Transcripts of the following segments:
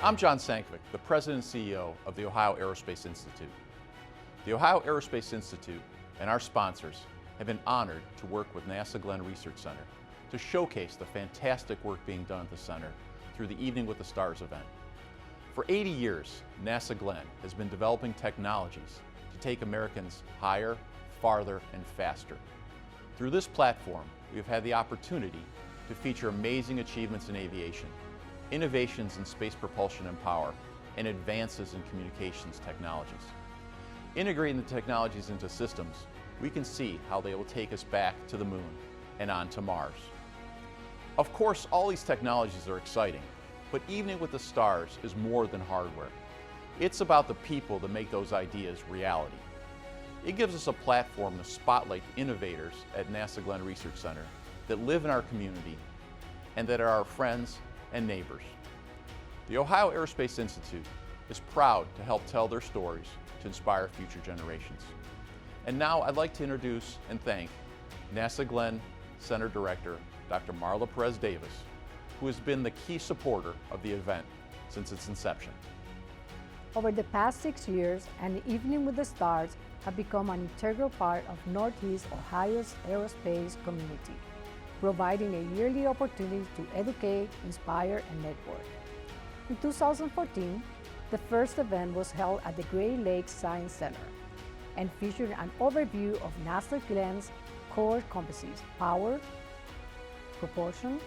I'm John Sankovic, the President and CEO of the Ohio Aerospace Institute. The Ohio Aerospace Institute and our sponsors have been honored to work with NASA Glenn Research Center to showcase the fantastic work being done at the center through the Evening with the Stars event. For 80 years, NASA Glenn has been developing technologies to take Americans higher, farther, and faster. Through this platform, we have had the opportunity to feature amazing achievements in aviation, innovations in space propulsion and power, and advances in communications technologies. Integrating the technologies into systems, we can see how they will take us back to the moon and on to Mars. Of course, all these technologies are exciting, but Evening with the Stars is more than hardware. It's about the people that make those ideas reality. It gives us a platform to spotlight innovators at NASA Glenn Research Center that live in our community and that are our friends and neighbors. The Ohio Aerospace Institute is proud to help tell their stories to inspire future generations. And now I'd like to introduce and thank NASA Glenn Center Director, Dr. Marla Perez Davis, who has been the key supporter of the event since its inception. Over the past 6 years, an Evening with the Stars have become an integral part of Northeast Ohio's aerospace community, providing a yearly opportunity to educate, inspire, and network. In 2014, the first event was held at the Great Lakes Science Center and featured an overview of NASA Glenn's core competencies: power, propulsion,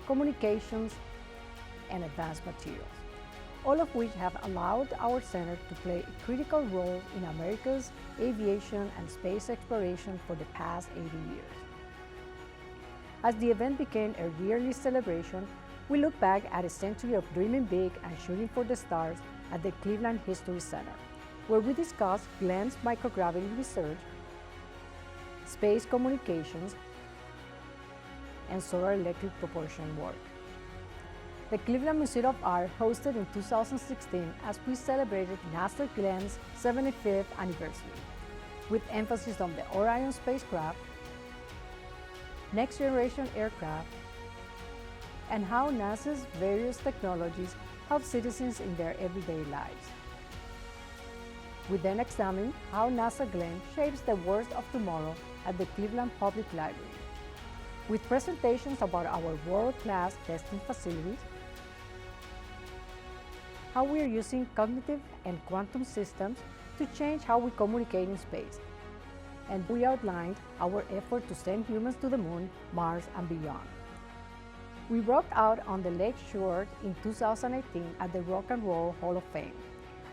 communications, and advanced materials, all of which have allowed our center to play a critical role in America's aviation and space exploration for the past 80 years. As the event became a yearly celebration, we look back at a century of dreaming big and shooting for the stars at the Cleveland History Center, where we discuss Glenn's microgravity research, space communications, and solar electric propulsion work. The Cleveland Museum of Art hosted in 2016 as we celebrated NASA Glenn's 75th anniversary, with emphasis on the Orion spacecraft, next-generation aircraft, and how NASA's various technologies help citizens in their everyday lives. We then examined how NASA Glenn shapes the world of tomorrow at the Cleveland Public Library, with presentations about our world-class testing facilities, how we are using cognitive and quantum systems to change how we communicate in space, and we outlined our effort to send humans to the moon, Mars, and beyond. We rocked out on the Lake Shore in 2018 at the Rock and Roll Hall of Fame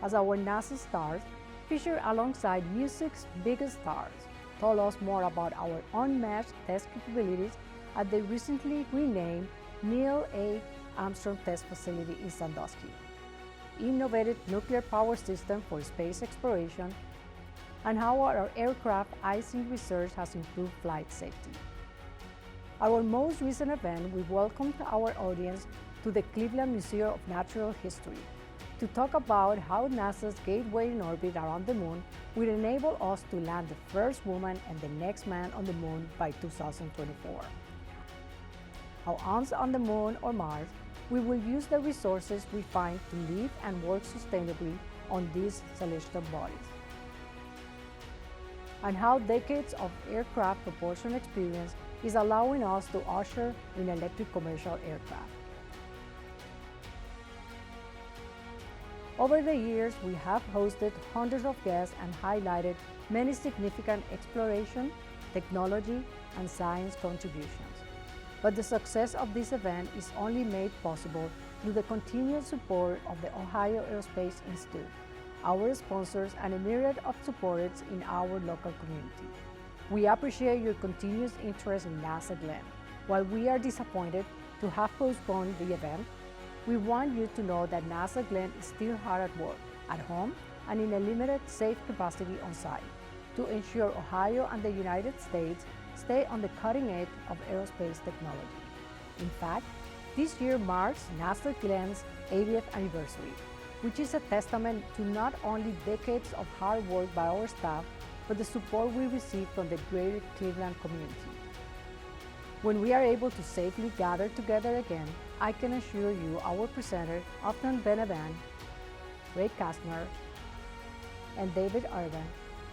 as our NASA stars, featured alongside music's biggest stars, told us more about our unmatched test capabilities at the recently renamed Neil A. Armstrong Test Facility in Sandusky, innovative nuclear power system for space exploration, and how our aircraft icing research has improved flight safety. Our most recent event, we welcomed our audience to the Cleveland Museum of Natural History to talk about how NASA's gateway in orbit around the moon will enable us to land the first woman and the next man on the moon by 2024. How once on the moon or Mars, we will use the resources we find to live and work sustainably on these celestial bodies, and how decades of aircraft propulsion experience is allowing us to usher in electric commercial aircraft. Over the years, we have hosted hundreds of guests and highlighted many significant exploration, technology, and science contributions. But the success of this event is only made possible through the continued support of the Ohio Aerospace Institute, our sponsors, and a myriad of supporters in our local community. We appreciate your continuous interest in NASA Glenn. While we are disappointed to have postponed the event, we want you to know that NASA Glenn is still hard at work, at home, and in a limited safe capacity on site, to ensure Ohio and the United States stay on the cutting edge of aerospace technology. In fact, this year marks NASA Glenn's 80th anniversary, which is a testament to not only decades of hard work by our staff, but the support we receive from the greater Cleveland community. When we are able to safely gather together again, I can assure you our presenter, Afnan Benaban, Ray Kastner, and David Urban,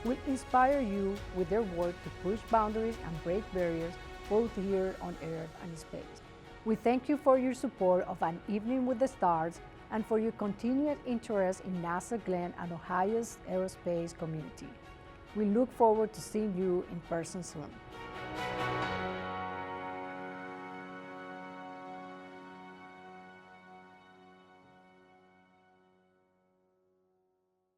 will inspire you with their work to push boundaries and break barriers both here on Earth and space. We thank you for your support of An Evening with the Stars and for your continued interest in NASA Glenn and Ohio's aerospace community. We look forward to seeing you in person soon.